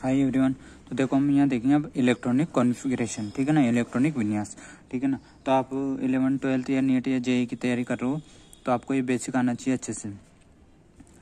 Hi everyone. तो देखो हम यहाँ देखेंगे अब इलेक्ट्रॉनिक कॉन्फ़िगरेशन, ठीक है ना, इलेक्ट्रॉनिक विन्यास, ठीक है ना। तो आप 11th 12th या नीट या जेईई की तैयारी कर रहे हो तो आपको ये बेसिक आना चाहिए अच्छे से,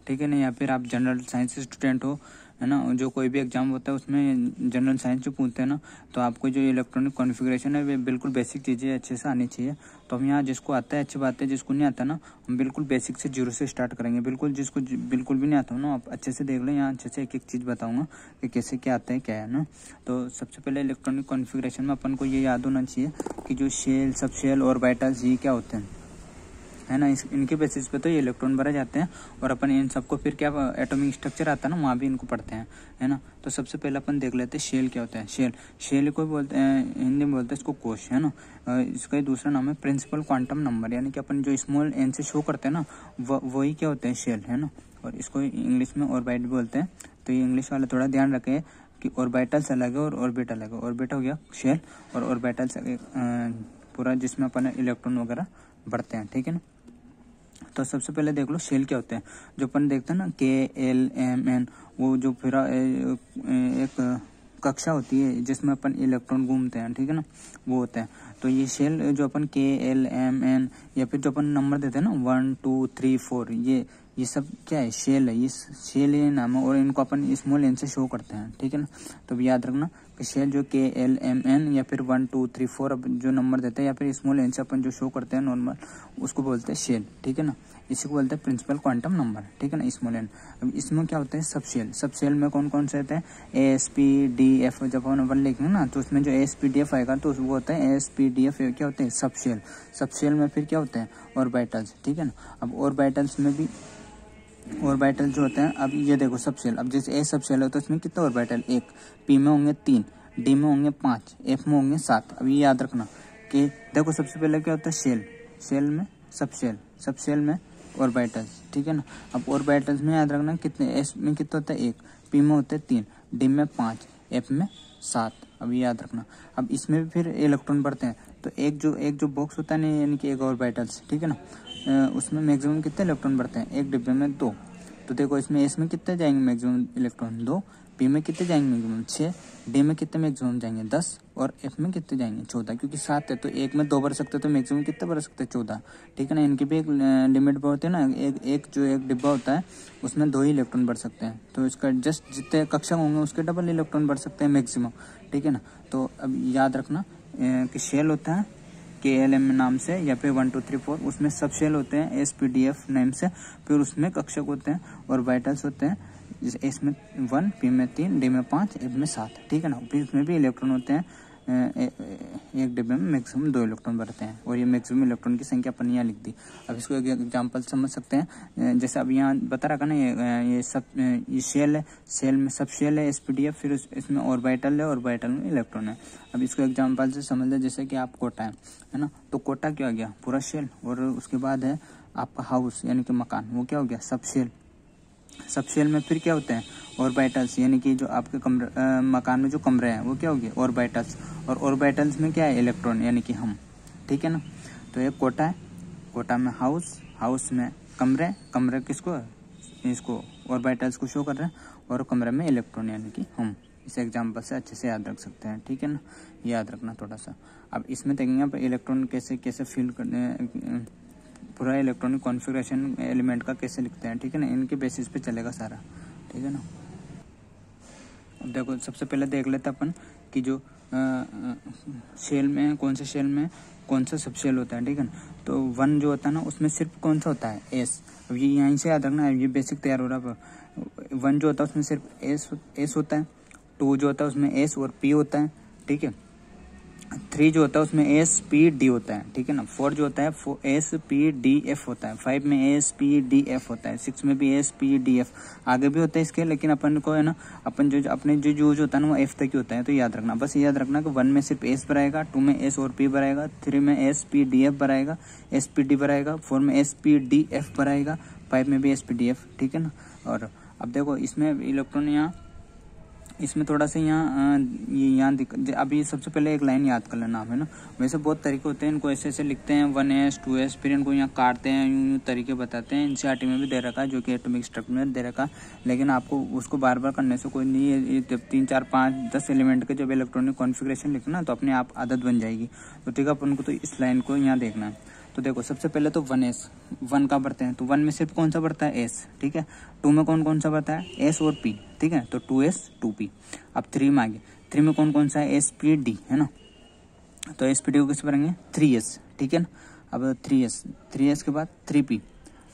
ठीक है ना। या फिर आप जनरल साइंस स्टूडेंट हो, है ना, जो कोई भी एग्जाम होता है उसमें जनरल साइंस जो पूछते हैं ना, तो आपको जो इलेक्ट्रॉनिक कॉन्फ़िगरेशन है वे बिल्कुल बेसिक चीज़ें अच्छे से आनी चाहिए। तो हम यहाँ जिसको आता है अच्छी बात है, जिसको नहीं आता ना हम बिल्कुल बेसिक से जीरो से स्टार्ट करेंगे। बिल्कुल जिसको बिल्कुल भी नहीं आता हो ना, आप अच्छे से देख लें, यहाँ अच्छे से एक एक चीज़ बताऊँगा कि कैसे क्या आता है क्या है ना। तो सबसे पहले इलेक्ट्रॉनिक कॉन्फ़िगरेशन में अपन को ये याद होना चाहिए कि जो शेल, सब शेल और ऑर्बिटल्स ये क्या होते हैं, है ना। इनके बेसिस पे तो ये इलेक्ट्रॉन भरे जाते हैं और अपन इन सबको फिर क्या एटॉमिक स्ट्रक्चर आता है ना, वहाँ भी इनको पढ़ते हैं, है ना। तो सबसे पहले अपन देख लेते हैं शेल क्या होता है। शेल को बोलते हैं, हिंदी में बोलते हैं इसको कोश, है ना। इसका दूसरा नाम है प्रिंसिपल क्वांटम नंबर, यानी कि अपन जो स्मॉल एन से शो करते हैं ना वही क्या होते हैं, शेल, है ना। और इसको इंग्लिश में ऑर्बिट भी बोलते हैं। तो ये इंग्लिश वाला थोड़ा ध्यान रखें कि ऑर्बिटल्स अलग है और ऑर्बिट अलग है। ऑर्बिट हो गया शेल और ऑर्बिटल्स पूरा जिसमें अपन इलेक्ट्रॉन वगैरह बढ़ते हैं, ठीक है ना। तो सबसे पहले देख लो शेल क्या होते हैं। जो अपन देखते हैं ना KLMN, वो जो फिर एक कक्षा होती है जिसमें अपन इलेक्ट्रॉन घूमते हैं, ठीक है ना, वो होते हैं। तो ये शेल जो अपन KLMN या फिर जो अपन नंबर देते हैं ना 1 2 3 4, ये सब क्या है, शेल है। ये शेल ये नाम है और इनको अपन स्मॉल एन से शो करते हैं, ठीक है ना। तो याद रखना कि शेल जो KLMN या फिर 1 2 3 4 अपन जो नंबर देते हैं या फिर स्मॉल एन से अपन जो शो करते हैं नॉर्मल, उसको बोलते हैं शेल, ठीक है ना। इसी को बोलते हैं प्रिंसिपल क्वांटम नंबर, ठीक है ना, स्मॉल एन। अब इसमें क्या होता है, सब शेल में कौन कौन से होते हैं, ASPDF। जब अपन लिखेंगे ना तो उसमें जो ASPDF आएगा तो वो होता है ASPDF क्या होते हैं, सब शेल में फिर क्या होते हैं, ऑर्बिटल्स, ठीक है ना। अब ऑर्बिटल्स में भी ऑर्बिटल जो होते हैं, अब ये देखो सब शेल, अब जैसे सब शेल है तो इसमें कितने ऑर्बिटल, 1, P में होंगे 3, D में होंगे 5, F में होंगे 7। अब ये याद रखना कि देखो सबसे पहले क्या होता है, शेल में सब शेल में ऑर्बिटल्स, ठीक है ना। अब ऑर्बिटल्स में याद रखना कितने, S में कितना होता है 1, P में होते हैं 3, D में 5, F में 7। अब ये याद रखना। अब इसमें भी फिर इलेक्ट्रॉन बढ़ते हैं, तो एक जो बॉक्स होता है ना, यानी कि एक ऑर्बिटल्स, ठीक है ना, उसमें मैक्सिमम कितने इलेक्ट्रॉन बढ़ते हैं, एक डिब्बे में 2। तो देखो इसमें कितने जाएंगे मैक्सिमम इलेक्ट्रॉन, 2, P में कितने जाएंगे मैक्सिमम 6, D में कितने मैक्सिमम जाएंगे 10 और F में कितने जाएंगे 14, क्योंकि 7 है तो एक में 2 भर सकते हैं तो मैक्सिमम कितने भर सकते हैं 14, ठीक है ना। इनकी भी एक लिमिट होती है ना, एक डिब्बा होता है उसमें 2 ही इलेक्ट्रॉन बढ़ सकते हैं। तो इसका जस्ट जितने कक्षा होंगे उसके डबल इलेक्ट्रॉन बढ़ सकते हैं मैक्सिमम, ठीक है ना। तो अब याद रखना कि शेल होता है KLM नाम से या फिर 1 2 3 4, उसमें सब शेल होते हैं ASPDF नाम से। फिर उसमें कक्षक होते हैं और ऑर्बिटल्स होते हैं, जैसे S में 1, P में 3, D में 5, F में 7, ठीक है ना। फिर उसमें भी इलेक्ट्रॉन होते हैं, एक डिब्बे में मैक्सिमम 2 इलेक्ट्रॉन भरते हैं और ये मैक्सिमम इलेक्ट्रॉन की संख्या अपन यहाँ लिख दी। अब इसको एक एग्जांपल समझ सकते हैं, जैसे अब यहाँ बता रखा ना, ये शेल है, शेल में सब शेल है SPDF, फिर इसमें ऑर्बिटल है, ऑर्बिटल में इलेक्ट्रॉन है। अब इसको एग्जांपल से समझ लें, जैसे कि आप कोटा है ना, तो कोटा क्या हो गया, पूरा शेल, और उसके बाद है आपका हाउस यानी कि मकान, वो क्या हो गया, सब शेल में फिर क्या होते हैं, ऑर्बिटल्स, यानी कि जो आपके मकान में जो कमरे हैं वो क्या हो गए, ऑर्बिटल्स। और ऑर्बिटल्स में क्या है, इलेक्ट्रॉन, यानी कि हम, ठीक है ना। तो एक कोटा है, कोटा में हाउस में कमरे किसको, इसको ऑर्बिटल्स को शो कर रहे हैं, और कमरे में इलेक्ट्रॉन यानी कि हम। इस एग्जाम्पल से अच्छे से याद रख सकते हैं, ठीक है ना, याद रखना थोड़ा सा। अब इसमें देखेंगे आप इलेक्ट्रॉन कैसे फिल करने, पूरा इलेक्ट्रॉनिक कॉन्फ़िगरेशन एलिमेंट का कैसे लिखते हैं, ठीक है ना, इनके बेसिस पे चलेगा सारा, ठीक है ना। अब देखो सबसे पहले देख लेते अपन कि जो शेल में कौन सा सब शेल होता है, ठीक है ना। तो 1 जो होता है ना उसमें सिर्फ कौन सा होता है, S। अब ये यहीं से याद रखना है, ये बेसिक तैयार हो रहा है। 1 जो होता है उसमें सिर्फ S होता है, 2 जो होता है उसमें S और P होता है, ठीक है। 3 जो होता है उसमें ASPD होता है, ठीक है ना। 4 जो होता है ASPDF होता है, 5 में ASPDF होता है, 6 में भी ASPDF, आगे भी होता है इसके, लेकिन अपन को है ना, अपन जो अपने जो यूज होता है ना वो F तक ही होता है। तो याद रखना, बस याद रखना कि 1 में सिर्फ S भराएगा, 2 में S और P भराएगा, 3 में ASPDF भराएगा, SPD भराएगा, 4 में ASPDF भराएगा, 5 में भी ASPDF, ठीक है ना। और अब देखो इसमें इलेक्ट्रॉन यहाँ इसमें थोड़ा सा यहाँ ये यहाँ अभी सबसे पहले एक लाइन याद कर लेना आप, है ना। वैसे बहुत तरीके होते हैं, इनको ऐसे ऐसे लिखते हैं 1s 2s, फिर इनको यहाँ काटते हैं, यूँ तरीके बताते हैं। एनसीईआरटी में भी दे रखा है, जो कि एटॉमिक स्ट्रक्चर में दे रखा है, लेकिन आपको उसको बार बार करने से कोई नहीं है। ये जब 3 4 5 10 एलिमेंट के जब इलेक्ट्रॉनिक कॉन्फ़िगरेशन लिखना तो अपने आप आदत बन जाएगी। तो ठीक है, अपन को तो इस लाइन को यहाँ देखना है। तो देखो सबसे पहले तो 1s 1 का बढ़ते हैं, तो 1 में सिर्फ कौन सा बढ़ता है, s, ठीक है। 2 में कौन कौन सा बढ़ता है, s और p, ठीक है, तो 2s 2p। अब 3 में आ गया, 3 में कौन कौन सा है, s p d, है ना। तो s p d को किस पढ़ेंगे, 3s, ठीक है ना। अब 3s के बाद 3p,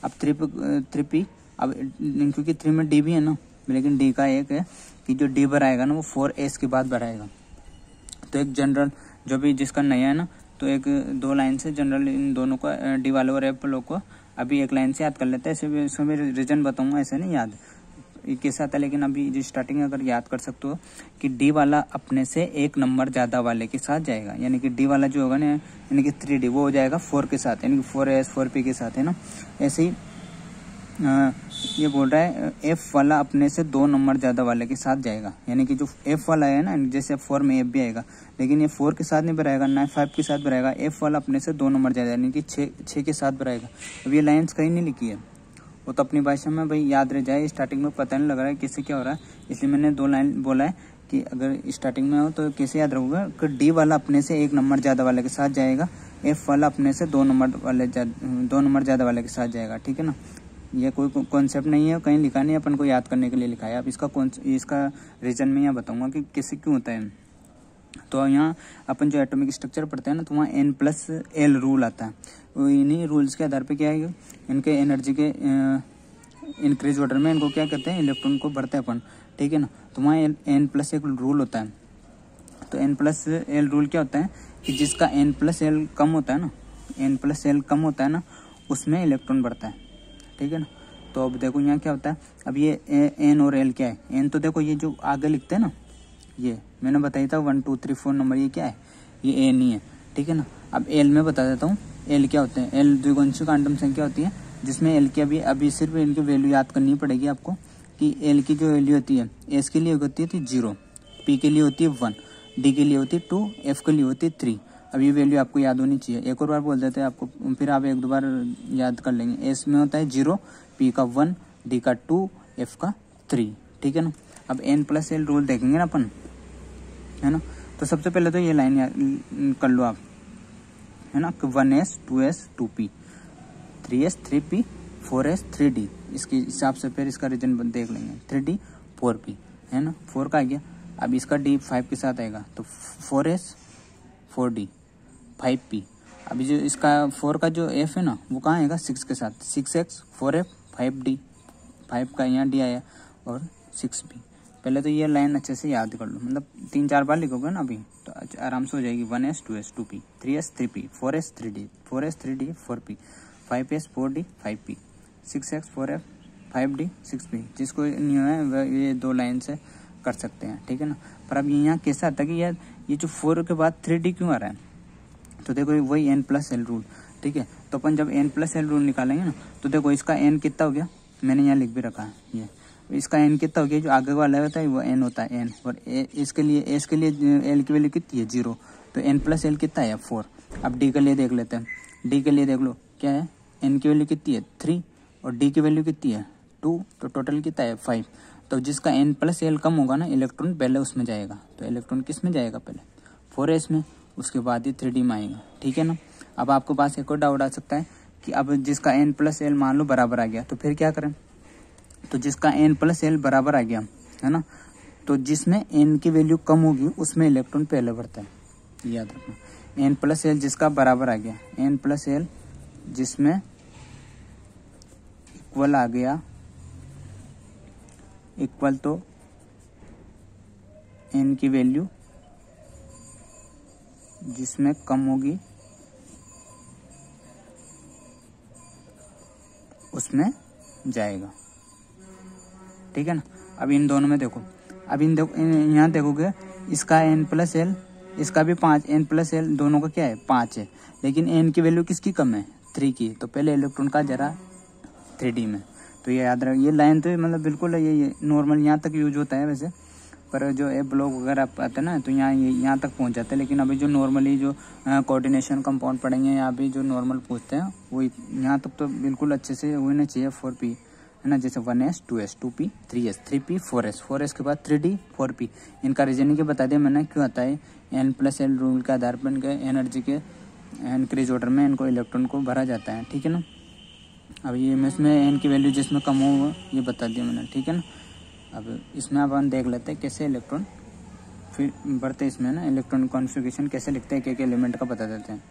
अब 3p, अब क्योंकि 3 में d भी है ना, लेकिन d का एक है कि जो d बढ़ाएगा ना वो 4s के बाद बढ़ाएगा। तो एक जनरल जो भी जिसका नया है ना, तो एक 2 लाइन से जनरल इन दोनों को डी वाले और एफ लोग को अभी एक लाइन से याद कर लेते हैं। ऐसे भी इसमें रीजन बताऊंगा, ऐसे नहीं याद कैसे आता है, लेकिन अभी जो स्टार्टिंग अगर याद कर सकते हो कि डी वाला अपने से एक नंबर ज़्यादा वाले के साथ जाएगा, यानी कि डी वाला जो होगा ना, यानी कि 3D वो हो जाएगा 4 के साथ, यानी कि 4s 4p के साथ, है ना। ऐसे ही ये बोल रहा है एफ वाला अपने से 2 नंबर ज़्यादा वाले के साथ जाएगा, यानी कि जो एफ वाला है ना, जैसे 4 में एफ भी आएगा, लेकिन ये 4 के साथ नहीं बढ़ाएगा, ना 5 के साथ बढ़ाएगा, एफ वाला अपने से 2 नंबर ज़्यादा, यानी कि 6 के साथ बढ़ाएगा। अब ये लाइन्स कहीं नहीं लिखी है, वो तो अपनी भाषा में भाई याद रह जाए, स्टार्टिंग में पता नहीं लग रहा है किससे क्या हो रहा है, इसलिए मैंने 2 लाइन बोला है कि अगर स्टार्टिंग में हो तो कैसे याद रखोगे कि डी वाला अपने से 1 नंबर ज़्यादा वाले के साथ जाएगा, एफ वाला अपने से 2 नंबर ज़्यादा वाले के साथ जाएगा, ठीक है ना। ये कोई कॉन्सेप्ट नहीं है, कहीं लिखा नहीं है, अपन को याद करने के लिए लिखा है। अब इसका रीजन मैं यहाँ बताऊंगा कि कैसे क्यों होता है। तो यहाँ अपन जो एटॉमिक स्ट्रक्चर पढ़ते हैं ना, तो वहाँ n+l रूल आता है। इन्हीं रूल्स के आधार पे क्या है, इनके एनर्जी के इंक्रीज ऑर्डर में इनको क्या करते हैं, इलेक्ट्रॉन को भरते हैं अपन, ठीक है ना। तो वहाँ n+1 रूल होता है। तो n+l रूल क्या होता है कि जिसका n+l कम होता है ना, n+l कम होता है ना, उसमें इलेक्ट्रॉन बढ़ता है, ठीक है ना। तो अब देखो यहाँ क्या होता है, अब ये एन और एल क्या है, एन तो देखो ये जो आगे लिखते हैं ना, ये मैंने बताया था 1 2 3 4 नंबर, ये क्या है, ये एन ही है, ठीक है ना। अब एल में बता देता हूँ, एल क्या होते हैं, एल द्विगुणित क्वांटम संख्या होती है, जिसमें एल की अभी सिर्फ इनकी वैल्यू याद करनी पड़ेगी आपको कि एल की जो वैल्यू होती है, एस के लिए होती है 0, पी के लिए होती है 1, डी के लिए होती है 2, एफ के लिए होती है 3। अब ये वैल्यू आपको याद होनी चाहिए। एक और बार बोल देते हैं आपको, फिर आप 1 2 बार याद कर लेंगे। एस में होता है 0, पी का 1, डी का 2, एफ का 3, ठीक है ना। अब n+l रूल देखेंगे ना अपन, है ना। तो सबसे पहले तो ये लाइन कर लो आप, है ना, 1s 2s 2p 3s 3p 4s 3d। इसके हिसाब से फिर इसका रीजन देख लेंगे, 3d 4p, है ना, 4 का आ गया। अब इसका d 5 के साथ आएगा, तो 4s 4d 5p। अभी जो इसका 4 का जो f है ना, वो कहाँ आएगा, 6 के साथ, 6x 4f 5d, 5 का यहाँ d आया और 6p। पहले तो ये लाइन अच्छे से याद कर लो, मतलब 3 4 बार लिखोगे ना अभी तो आराम से हो जाएगी। 1s 2s 2p 3s 3p 4s 3d 4s 3d 4p 5s 4d 5p 6x 4f 5d 6p। जिसको नहीं है वह ये 2 लाइन से कर सकते हैं, ठीक है ना। पर अब यहाँ कैसा आता है कि यार ये जो 4 के बाद 3d क्यों आ रहा है, तो देखो वही n+l रूल, ठीक है। तो अपन जब n+l रूल निकालेंगे ना, तो देखो इसका n कितना हो गया, मैंने यहाँ लिख भी रखा है, ये इसका n कितना हो गया, जो आगे वाला होता है वो n होता है n, और इसके लिए s के लिए l की वैल्यू कितनी है 0, तो n+l कितना है 4। अब d के लिए देख लेते हैं, d के लिए देख लो क्या है, n की वैल्यू कितनी है 3 और d की वैल्यू कितनी है 2, तो टोटल कितना है 5। तो जिसका n+l कम होगा ना, इलेक्ट्रॉन पहले उसमें जाएगा। तो इलेक्ट्रॉन किस में जाएगा, पहले 4s में, उसके बाद ही 3d में आएगा, ठीक है ना। अब आपके पास एक और डाउट आ सकता है कि अब जिसका n+l मान लो बराबर आ गया, तो फिर क्या करें। तो जिसका n+l बराबर आ गया, है ना, तो जिसमें n की वैल्यू कम होगी उसमें इलेक्ट्रॉन पहले बढ़ता है, याद रखना। n+l जिसका बराबर आ गया, n+l जिसमें इक्वल आ गया, इक्वल तो n की वैल्यू जिसमें कम होगी उसमें जाएगा, ठीक है ना। अब इन दोनों में देखो, अब यहाँ देखोगे इसका n+l, इसका भी 5, n+l दोनों का क्या है 5 है, लेकिन n की वैल्यू किसकी कम है 3 की, तो पहले इलेक्ट्रॉन का जरा 3d में। तो ये याद रख, ये लाइन तो मतलब बिल्कुल ये नॉर्मल यहाँ तक यूज होता है वैसे, पर जो ए ब्लॉक वगैरह आते हैं ना तो यहाँ तक पहुँच जाते हैं। लेकिन अभी जो नॉर्मली जो कोऑर्डिनेशन कंपाउंड पढ़ेंगे यहाँ भी जो नॉर्मल पूछते हैं वो यहाँ तक तो बिल्कुल अच्छे से होना चाहिए। 4p है ना, जैसे 1s 2s 2p 3s 3p 4s 4s के बाद 3d 4p। इनका रीजनिंग के बता दिया मैंने क्यों आता है। n+l रूल के आधार पर इनके एनर्जी के इंक्रीज ऑर्डर में इनको इलेक्ट्रॉन को भरा जाता है, ठीक है ना। अब ये मैं इसमें एन की वैल्यू जिसमें कम हो ये बता दिया मैंने, ठीक है ना। अब इसमें अपन देख लेते हैं कैसे इलेक्ट्रॉन फिर बढ़ते, इसमें ना इलेक्ट्रॉन कॉन्फ़िगरेशन कैसे लिखते हैं, एक एलिमेंट का बता देते हैं।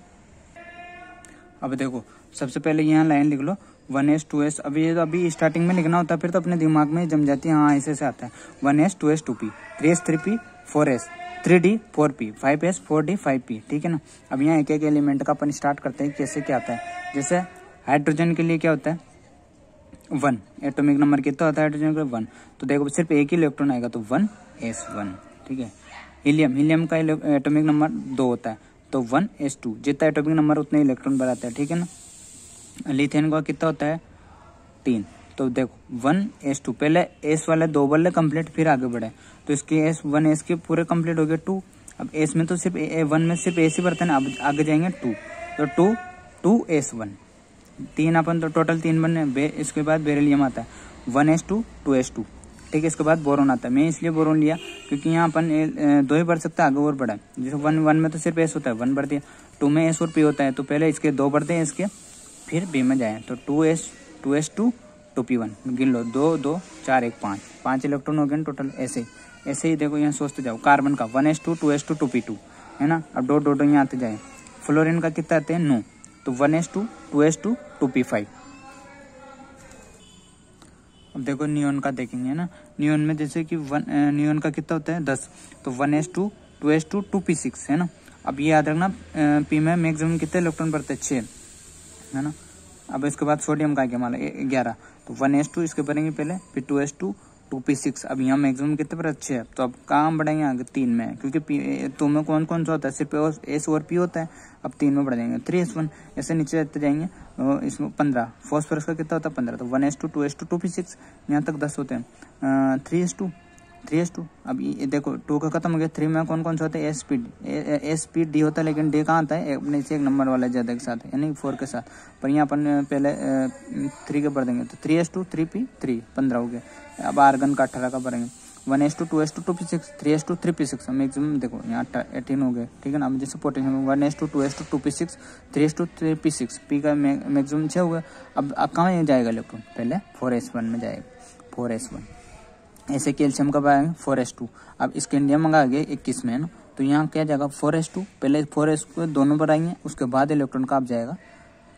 अब देखो सबसे पहले यहाँ लाइन लिख लो 1s 2s। अभी स्टार्टिंग में लिखना होता है, फिर तो अपने दिमाग में जम जाती है। हाँ ऐसे से आता है 1s 2s 2p 3s 3p 4s 3d 4p 5s 4d 5p, ठीक है ना। अब यहाँ एक एक एलिमेंट का अपन स्टार्ट करते हैं कैसे क्या आता है। जैसे हाइड्रोजन के लिए क्या होता है 1, एटॉमिक नंबर कितना होता है हाइड्रोजन का 1। तो देखो सिर्फ एक ही इलेक्ट्रॉन आएगा तो 1s1, ठीक है। हीलियम का एटॉमिक नंबर 2 होता है तो 1s2। जितना एटॉमिक नंबर उतने इलेक्ट्रॉन बनाता है, ठीक है ना। लिथियम का कितना होता है 3। तो देखो 1s2, पहले s वाले 2 वाले कंप्लीट फिर आगे बढ़े तो इसके s के पूरे कंप्लीट हो गए 2। अब s में तो सिर्फ 1 में सिर्फ s ही बढ़ता है ना, अब आगे जाएंगे 2 तो 2s1 3 अपन तो टोटल 3 बने। इसके बाद बेरिलियम आता है 1s2 2s2, ठीक है। इसके बाद बोरोन आता है। मैं इसलिए बोरोन लिया क्योंकि यहाँ अपन 2 ही बढ़ सकता है, आगे और बढ़ा। जैसे 1 में तो सिर्फ s होता है 1 बढ़ दिया, 2 में s और p होता है तो पहले इसके 2 बढ़ते हैं इसके फिर b में जाए तो 2s2 2p1 गिन लो 2 2 4 1 5 इलेक्ट्रॉन हो गए टोटल। ऐसे ही देखो यहाँ सोचते जाओ। कार्बन का 1s2 2s2 2p2 है ना। अब डॉट डॉट यहाँ आते जाए। फ्लोरीन का कितना आते हैं 9 तो 1s2 2s2 2p5। अब देखो नियोन का देखेंगे ना। नियोन में जैसे कि नियोन का कितना होता है 10 तो 1s2 2s2 2p6 है ना। अब ये याद रखना पी में मैक्सिमम कितने इलेक्ट्रॉन बढ़ते हैं 6 है ना। अब इसके बाद सोडियम का क्या मान 11 तो 1s2 इसके बढ़ेंगे पहले फिर 2s2 2p6। अब यहाँ मैक्सिमम कितने पर अच्छे है तो अब कहाँ बढ़ेंगे आगे 3 में, क्योंकि 2 में कौन कौन सा होता है सिर्फ s और p होता है। अब 3 में बढ़ जाएंगे 3s1। ऐसे नीचे जाते जाएंगे इसमें 15। फॉस्फोरस का कितना होता है 15 तो 1s2 2s2 2p6 यहाँ तक 10 होते हैं। 3s2 अब ये देखो 2 का खत्म हो गया। 3 में कौन कौन सा होता है sp_d होता है, लेकिन d कहाँ आता है अपने से एक नंबर वाला ज्यादा के साथ यानी 4 के साथ। पर यहाँ अपन पहले 3 के बढ़ देंगे तो 3s2 3p3 15 हो गए। अब आर्गन का 18 का बढ़ेंगे 1s2 2s2 2p6 3s2 3p6 maximum देखो यहाँ 18 हो गए, ठीक है ना। अब जैसे potassium 1s2 2s2 2p6 3s2 3p6 p का मैक्सिमम 6 हो गया। अब कहाँ जाएगा इलेक्ट्रॉन पहले 4s1 में जाएगा 4s1। ऐसे कैल्शियम कब आएगा 4s2। अब स्कैंडियम मंगा गए 21 में है ना तो यहाँ क्या जाएगा 4s2 पहले 4s को दोनों पर आएंगे उसके बाद इलेक्ट्रॉन का आप जाएगा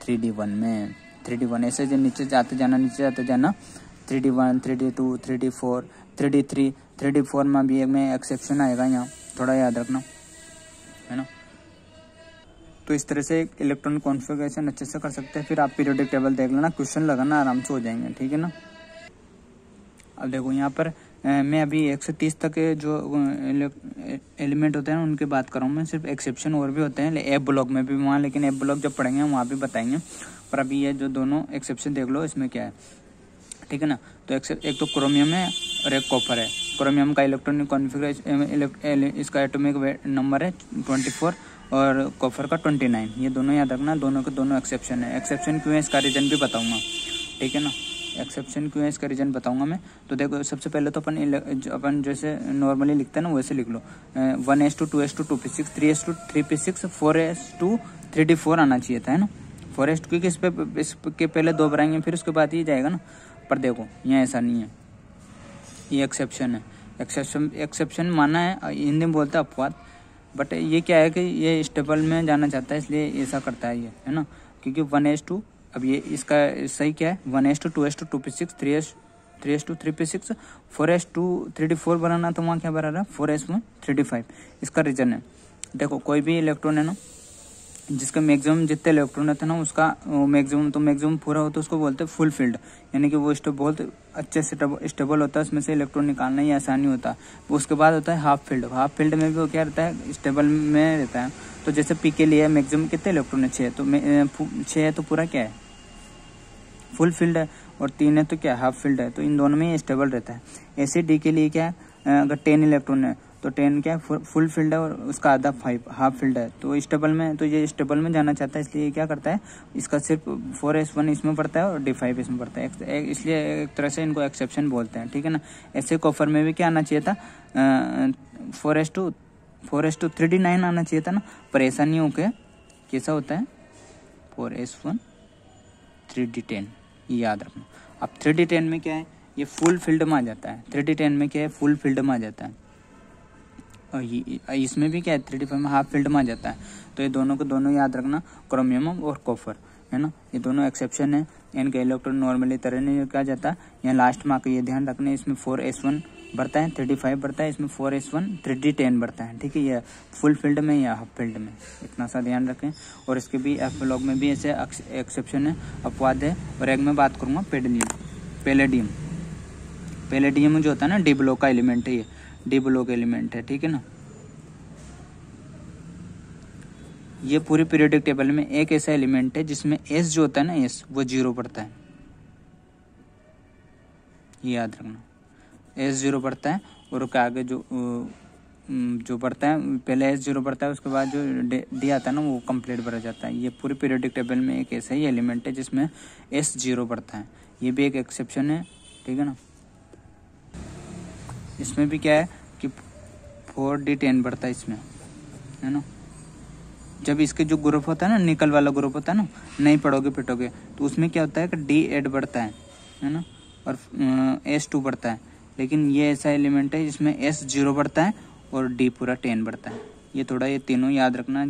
3d1 में 3d1। ऐसे जो नीचे जाते जाना 3d1 3d2 3d4 3d3 3d4 में भी एक में एक्सेप्शन आएगा, यहाँ थोड़ा याद रखना है ना। तो इस तरह से इलेक्ट्रॉन कॉन्फ़िगरेशन अच्छे से कर सकते हैं। फिर आप पीरियोडिक टेबल देख लेना, क्वेश्चन लगाना आराम से हो जाएंगे, ठीक है ना। अब देखो यहाँ पर मैं अभी 1 से 30 तक के जो एलिमेंट होते हैं उनकी बात कर रहा हूँ मैं। सिर्फ एक्सेप्शन और भी होते हैं एफ ब्लॉक में भी वहाँ, लेकिन एफ ब्लॉक जब पढ़ेंगे वहाँ भी बताएंगे। पर अभी ये जो दोनों एक्सेप्शन देख लो इसमें क्या है, ठीक है ना। तो एक तो क्रोमियम है और एक कॉपर है। क्रोमियम का इलेक्ट्रॉनिक कॉन्फ़िगरेशन इसका एटॉमिक नंबर है 24 और कॉपर का 29। ये दोनों याद रखना, दोनों के दोनों एक्सेप्शन है। एक्सेप्शन क्यों है इसका रीजन भी बताऊंगा, ठीक है ना। एक्सेप्शन क्यों है इसका रीजन बताऊंगा मैं। तो देखो सबसे पहले तो अपन जैसे नॉर्मली लिखते हैं ना वैसे लिख लो 1s2 2s2 2p6 3s2 3p6 4s2 3d4 आना चाहिए था है ना। 4s2 क्योंकि इसके पहले 2 बनाएंगे फिर उसके बाद ही जाएगा ना। पर देखो यहाँ ऐसा नहीं है, ये एक्सेप्शन है। एक्सेप्शन माना है हिंदी में बोलते हैं अपवाद, बट ये क्या है कि ये स्टेबल में जाना चाहता है इसलिए ऐसा करता है ये है ना। क्योंकि 1s2 अब ये इसका सही क्या है 1s2 2s2 2p6 3s2 3p6 4s2 3d4 बनाना तो वहाँ क्या बना रहा है 4s1 3d5। इसका रीजन है देखो कोई भी इलेक्ट्रॉन है ना जिसका मैक्सिमम जितने इलेक्ट्रॉन रहते हैं ना उसका मैक्सिमम पूरा होता है उसको बोलते हैं फुल फील्ड, यानी कि वो बहुत अच्छे से स्टेबल होता है, उसमें से इलेक्ट्रॉन निकालना ही आसानी होता है। उसके बाद होता है हाफ फील्ड। हाफ फील्ड में भी वो क्या रहता है स्टेबल में रहता है। तो जैसे पी के लिए मैक्सिमम कितने इलेक्ट्रॉन है 6, तो 6 है तो पूरा क्या है फुल फील्ड है, और 3 है तो क्या हाफ फील्ड है, तो इन दोनों में स्टेबल रहता है। ऐसे डी के लिए क्या है अगर 10 इलेक्ट्रॉन है तो 10 क्या है फुल फील्ड है और उसका आधा हाफ फील्ड है, तो इस टेबल में, तो ये इस टेबल में जाना चाहता है, इसलिए क्या करता है, इसका सिर्फ 4s1 इसमें पड़ता है और D5 इसमें पड़ता है, इसलिए एक तरह से इनको एक्सेप्शन बोलते हैं, ठीक है ना। ऐसे कॉपर में भी क्या आना चाहिए था, 4s2 3D9 आना चाहिए था ना, पर ऐसा नहीं होके कैसा होता है 4s1 3D10, ये याद रखना। अब 3D10 में क्या है, ये फुल फील्ड में आ जाता है, 3D10 में क्या है फुल फील्ड में आ जाता है, और ये इसमें भी क्या है 3D5 में हाफ फील्ड में आ जाता है। तो ये दोनों को दोनों याद रखना, क्रोमियम और कॉपर, है ना, ये दोनों एक्सेप्शन है, इनका इलेक्ट्रॉन नॉर्मली तरह नहीं किया जाता। यहाँ लास्ट में आकर ये ध्यान रखना, इसमें 4s1 बढ़ता है, 3D5 बढ़ता है, इसमें 4s1 3D10 बढ़ता है, ठीक है, ये फुल फील्ड में या हाफ फील्ड में, इतना सा ध्यान रखें। और इसके भी एफलॉग में भी ऐसे एक्सेप्शन है, अपवाद है। और एक में बात करूँगा पैलेडियम जो होता है ना, डी ब्लॉक का एलिमेंट है, ये डी ब्लॉक एलिमेंट है, ठीक है ना। ये पूरे पीरियोडिक टेबल में एक ऐसा एलिमेंट है जिसमें S जो होता है ना, S वो 0 पड़ता है, ये याद रखना, S 0 पड़ता है। और उसके आगे जो पड़ता है, पहले S 0 पड़ता है, उसके बाद जो D आता है ना वो कंप्लीट भरा जाता है। ये पूरे पीरियोडिक टेबल में एक ऐसा ही एलिमेंट है जिसमें S 0 पड़ता है, ये भी एक एक्सेप्शन है, ठीक है ना। इसमें भी क्या है कि 4D10 बढ़ता है इसमें, है ना। जब इसके जो ग्रुप होता है ना, निकल वाला ग्रुप होता है ना, नहीं पढ़ोगे पिटोगे, तो उसमें क्या होता है कि D8 बढ़ता है ना, और S2 बढ़ता है। लेकिन ये ऐसा एलिमेंट है जिसमें S 0 बढ़ता है और D पूरा 10 बढ़ता है। ये थोड़ा ये तीनों याद रखना,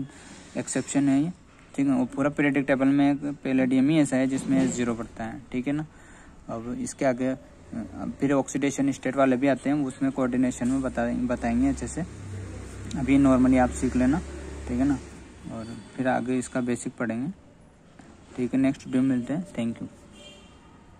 एक्सेप्शन है ये, ठीक है। और पूरा पीरियोडिक टेबल में पैलेडियम ही ऐसा है जिसमें S 0 बढ़ता है, ठीक है ना। अब इसके आगे फिर ऑक्सीडेशन स्टेट वाले भी आते हैं, उसमें कोऑर्डिनेशन में बताएंगे अच्छे से। अभी नॉर्मली आप सीख लेना, ठीक है ना, और फिर आगे इसका बेसिक पढ़ेंगे, ठीक है। नेक्स्ट वीडियो में मिलते हैं, थैंक यू।